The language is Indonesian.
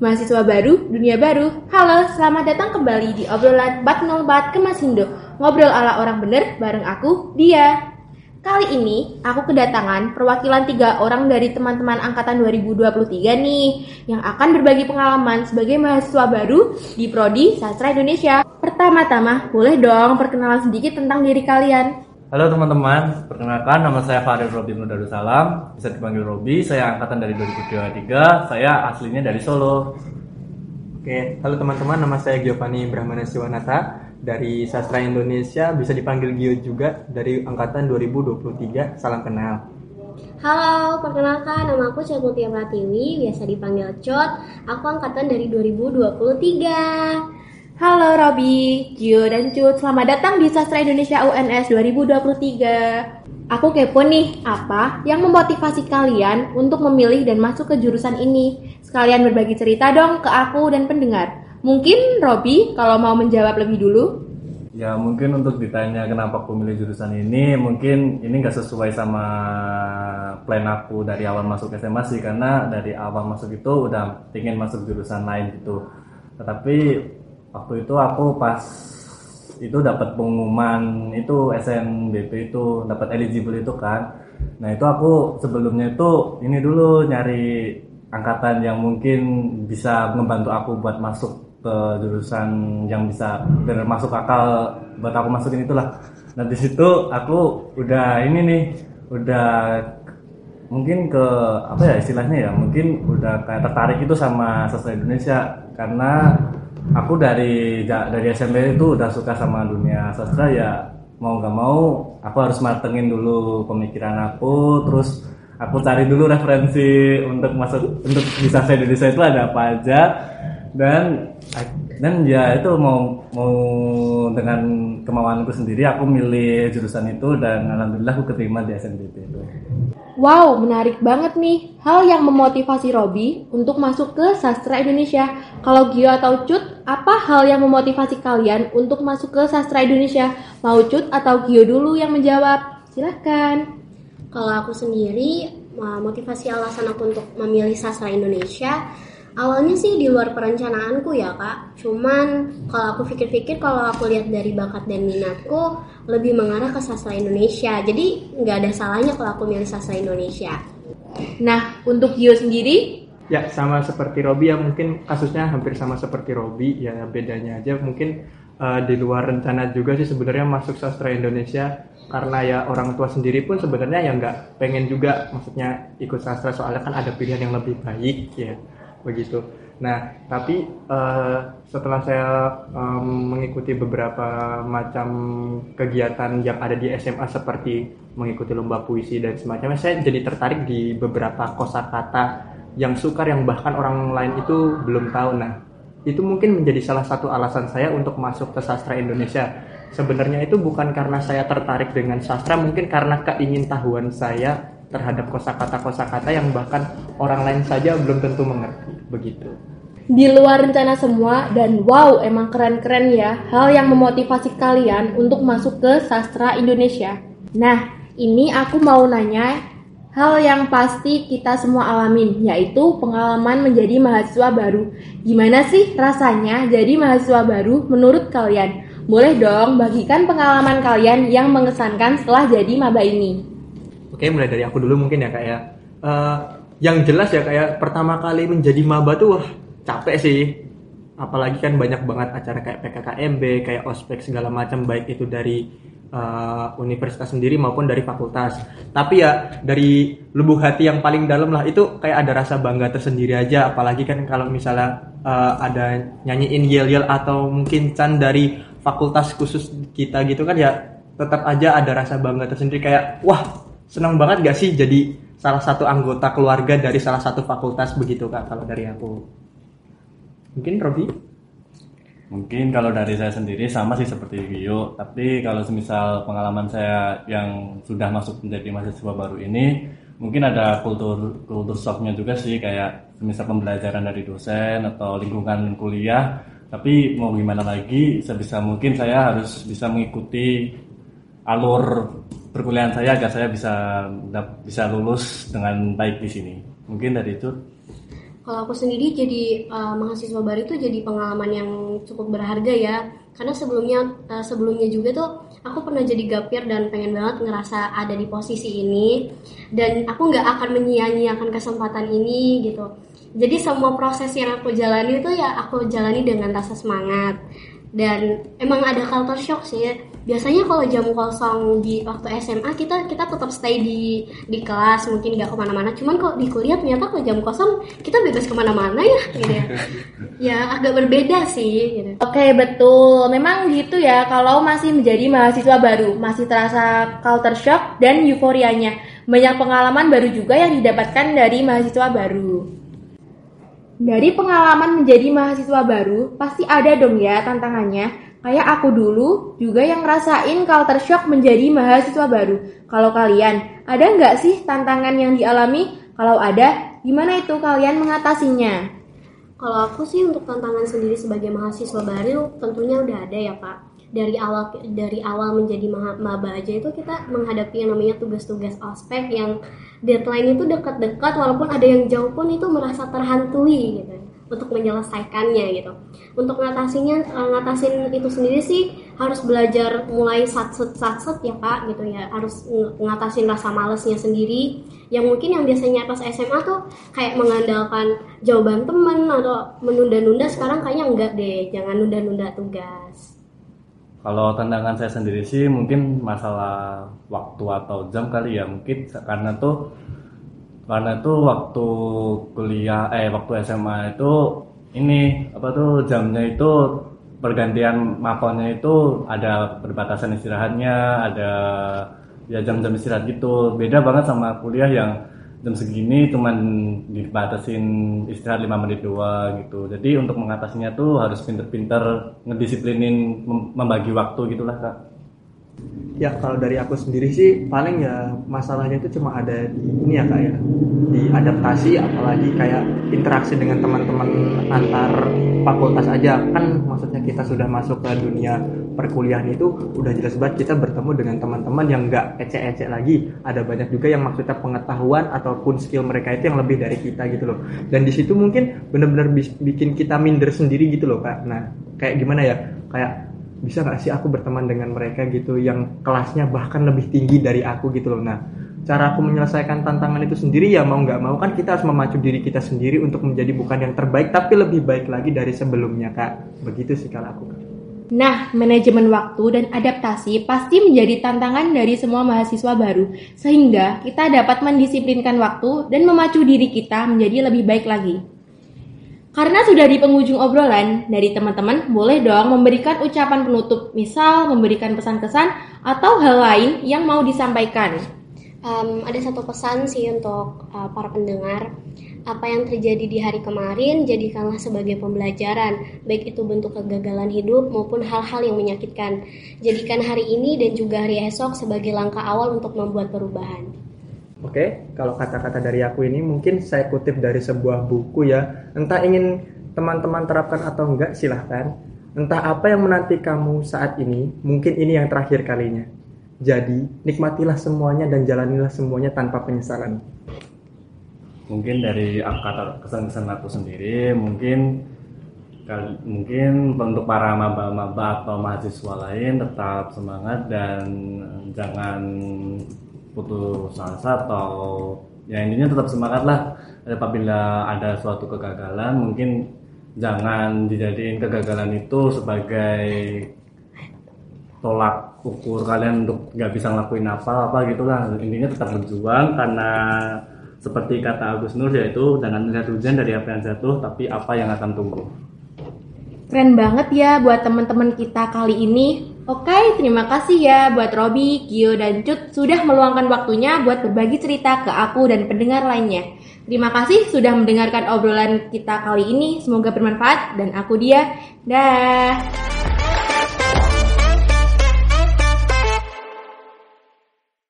Mahasiswa baru, dunia baru. Halo, selamat datang kembali di obrolan Batnol Bat Kemasindo. Ngobrol ala orang bener bareng aku, Dia. Kali ini aku kedatangan perwakilan 3 orang dari teman-teman angkatan 2023 nih, yang akan berbagi pengalaman sebagai mahasiswa baru di Prodi Sastra Indonesia. Pertama-tama, boleh dong perkenalan sedikit tentang diri kalian. Halo teman-teman, perkenalkan nama saya Farid Robi Darussalam, bisa dipanggil Robi, saya angkatan dari 2023, saya aslinya dari Solo. Oke, halo teman-teman, nama saya Giovanni Brahmana Siwanata dari Sastra Indonesia, bisa dipanggil Gio juga, dari angkatan 2023, salam kenal. Halo, perkenalkan nama aku Cetmutia Pratiwi, biasa dipanggil Cot, aku angkatan dari 2023. Halo Robi, Gio, dan Cut, selamat datang di Sastra Indonesia UNS 2023. Aku kepo nih, apa yang memotivasi kalian untuk memilih dan masuk ke jurusan ini? Sekalian berbagi cerita dong ke aku dan pendengar. Mungkin Robi kalau mau menjawab lebih dulu. Ya mungkin untuk ditanya kenapa aku milih jurusan ini, mungkin ini gak sesuai sama plan aku dari awal masuk SMA sih. Karena dari awal masuk itu udah pengen masuk jurusan lain gitu. Tetapi waktu itu aku pas itu dapat pengumuman itu SNBP itu dapat eligible itu kan. Nah itu aku sebelumnya itu ini dulu nyari angkatan yang mungkin bisa membantu aku buat masuk ke jurusan yang bisa benar masuk akal buat aku masukin itulah. Nah di situ aku udah ini nih udah mungkin ke apa ya istilahnya ya, mungkin udah kayak tertarik itu sama sastra Indonesia karena aku dari SMP itu udah suka sama dunia sastra ya, mau gak mau aku harus matengin dulu pemikiran aku, terus aku cari dulu referensi untuk di sastra Indonesia itu ada apa aja, dan ya itu mau dengan kemauanku sendiri aku milih jurusan itu dan alhamdulillah aku keterima di SNBP itu. Wow, menarik banget nih. Hal yang memotivasi Robi untuk masuk ke Sastra Indonesia. Kalau Gio atau Cut, apa hal yang memotivasi kalian untuk masuk ke Sastra Indonesia? Mau Cut atau Gio dulu yang menjawab? Silahkan. Kalau aku sendiri, motivasi alasan aku untuk memilih Sastra Indonesia, awalnya sih di luar perencanaanku ya Kak. Cuman kalau aku pikir-pikir, kalau aku lihat dari bakat dan minatku, lebih mengarah ke Sastra Indonesia. Jadi nggak ada salahnya kalau aku milih Sastra Indonesia. Nah, untuk Gio sendiri? Ya, sama seperti Robi ya, mungkin kasusnya hampir sama seperti Robi, ya bedanya aja mungkin di luar rencana juga sih sebenarnya masuk Sastra Indonesia, karena ya orang tua sendiri pun sebenarnya ya nggak pengen juga maksudnya ikut sastra, soalnya kan ada pilihan yang lebih baik ya begitu. Nah tapi setelah saya mengikuti beberapa macam kegiatan yang ada di SMA seperti mengikuti lomba puisi dan semacamnya, saya jadi tertarik di beberapa kosakata yang sukar yang bahkan orang lain itu belum tahu. Nah itu mungkin menjadi salah satu alasan saya untuk masuk ke Sastra Indonesia. Sebenarnya itu bukan karena saya tertarik dengan sastra, mungkin karena keingintahuan saya terhadap kosakata-kosakata yang bahkan orang lain saja belum tentu mengerti, begitu. Di luar rencana semua, dan wow, emang keren-keren ya hal yang memotivasi kalian untuk masuk ke Sastra Indonesia. Nah, ini aku mau nanya hal yang pasti kita semua alamin, yaitu pengalaman menjadi mahasiswa baru. Gimana sih rasanya jadi mahasiswa baru menurut kalian? Boleh dong bagikan pengalaman kalian yang mengesankan setelah jadi maba ini. Oke, mulai dari aku dulu mungkin ya Kak ya. Yang jelas ya Kak ya, pertama kali menjadi maba tuh capek sih. Apalagi kan banyak banget acara kayak PKKMB, kayak ospek segala macam, baik itu dari universitas sendiri maupun dari fakultas. Tapi ya dari lubuk hati yang paling dalam lah, itu kayak ada rasa bangga tersendiri aja. Apalagi kan kalau misalnya ada nyanyiin yel-yel atau mungkin can dari fakultas khusus kita gitu kan, ya tetap aja ada rasa bangga tersendiri, kayak wah senang banget gak sih jadi salah satu anggota keluarga dari salah satu fakultas, begitu Kak kalau dari aku. Mungkin Robi? Mungkin kalau dari saya sendiri sama sih seperti Gio, tapi kalau semisal pengalaman saya yang sudah masuk menjadi mahasiswa baru ini, mungkin ada kultur shocknya juga sih, kayak semisal pembelajaran dari dosen atau lingkungan kuliah. Tapi mau gimana lagi, sebisa mungkin saya harus bisa mengikuti alur perkuliahan saya agar saya bisa lulus dengan baik di sini. Mungkin dari itu. Kalau aku sendiri jadi mahasiswa baru itu jadi pengalaman yang cukup berharga ya. Karena sebelumnya juga tuh aku pernah jadi gapir dan pengen banget ngerasa ada di posisi ini. Dan aku nggak akan menyia-nyiakan kesempatan ini gitu. Jadi semua proses yang aku jalani itu ya aku jalani dengan rasa semangat. Dan emang ada culture shock sih. Biasanya kalau jam kosong di waktu SMA kita tetap stay di kelas, mungkin nggak kemana-mana. Cuman kalau di kuliah ternyata kalau jam kosong kita bebas kemana-mana ya, gitu ya. Ya agak berbeda sih. Gitu. Oke, betul. Memang gitu ya. Kalau masih menjadi mahasiswa baru, masih terasa culture shock dan euforianya. Banyak pengalaman baru juga yang didapatkan dari mahasiswa baru. Dari pengalaman menjadi mahasiswa baru, pasti ada dong ya tantangannya. Kayak aku dulu juga yang ngerasain culture shock menjadi mahasiswa baru. Kalau kalian, ada nggak sih tantangan yang dialami? Kalau ada, gimana itu kalian mengatasinya? Kalau aku sih untuk tantangan sendiri sebagai mahasiswa baru tentunya udah ada ya Pak. Dari awal menjadi maba aja itu kita menghadapi yang namanya tugas-tugas ospek yang deadline itu dekat-dekat, walaupun ada yang jauh pun itu merasa terhantui gitu untuk menyelesaikannya gitu. Untuk ngatasin itu sendiri sih harus belajar mulai satset ya Pak gitu ya. Harus ngatasin rasa malesnya sendiri yang mungkin yang biasanya pas SMA tuh kayak mengandalkan jawaban teman atau menunda-nunda, sekarang kayaknya enggak deh, jangan nunda-nunda tugas. Kalau tantangan saya sendiri sih mungkin masalah waktu atau jam kali ya, mungkin karena tuh waktu kuliah waktu SMA itu ini jamnya itu pergantian mapelnya itu ada perbatasan istirahatnya, ada ya jam-jam istirahat gitu. Beda banget sama kuliah yang jam segini cuman dibatasin istirahat 5 menit doang gitu. Jadi untuk mengatasinya tuh harus pinter-pinter ngedisiplinin membagi waktu gitulah Kak. Ya kalau dari aku sendiri sih paling ya masalahnya itu cuma ada di ini ya Kak ya, di adaptasi, apalagi kayak interaksi dengan teman-teman antar fakultas aja. Kan maksudnya kita sudah masuk ke dunia perkuliahan itu udah jelas banget kita bertemu dengan teman-teman yang nggak ecek-ecek lagi. Ada banyak juga yang maksudnya pengetahuan ataupun skill mereka itu yang lebih dari kita gitu loh. Dan di situ mungkin benar-benar bikin kita minder sendiri gitu loh Kak. Nah kayak gimana ya, kayak bisa nggak sih aku berteman dengan mereka gitu yang kelasnya bahkan lebih tinggi dari aku gitu loh. Nah cara aku menyelesaikan tantangan itu sendiri ya mau nggak mau kan kita harus memacu diri kita sendiri untuk menjadi bukan yang terbaik tapi lebih baik lagi dari sebelumnya Kak. Begitu sih kalau aku. Nah, manajemen waktu dan adaptasi pasti menjadi tantangan dari semua mahasiswa baru, sehingga kita dapat mendisiplinkan waktu dan memacu diri kita menjadi lebih baik lagi. Karena sudah di penghujung obrolan, dari teman-teman boleh dong memberikan ucapan penutup, misal memberikan pesan kesan atau hal lain yang mau disampaikan. Ada satu pesan sih untuk para pendengar. Apa yang terjadi di hari kemarin jadikanlah sebagai pembelajaran, baik itu bentuk kegagalan hidup maupun hal-hal yang menyakitkan. Jadikan hari ini dan juga hari esok sebagai langkah awal untuk membuat perubahan. Oke, kalau kata-kata dari aku ini mungkin saya kutip dari sebuah buku ya. Entah ingin teman-teman terapkan atau enggak silahkan. Entah apa yang menanti kamu saat ini, mungkin ini yang terakhir kalinya. Jadi, nikmatilah semuanya dan jalanilah semuanya tanpa penyesalan. Mungkin dari kata kesan-kesan aku sendiri, mungkin untuk para maba-maba atau mahasiswa lain tetap semangat dan jangan putus asa, atau ya intinya tetap semangat lah. Apabila ada suatu kegagalan, mungkin jangan dijadiin kegagalan itu sebagai tolak ukur kalian untuk nggak bisa ngelakuin apa gitulah. Intinya tetap berjuang, karena seperti kata Agus Nur, yaitu jangan melihat hujan dari apa yang jatuh, tapi apa yang akan tumbuh. Keren banget ya buat teman-teman kita kali ini. Oke, terima kasih ya buat Robi, Gio, dan Cut sudah meluangkan waktunya buat berbagi cerita ke aku dan pendengar lainnya. Terima kasih sudah mendengarkan obrolan kita kali ini. Semoga bermanfaat dan aku dia. Dah.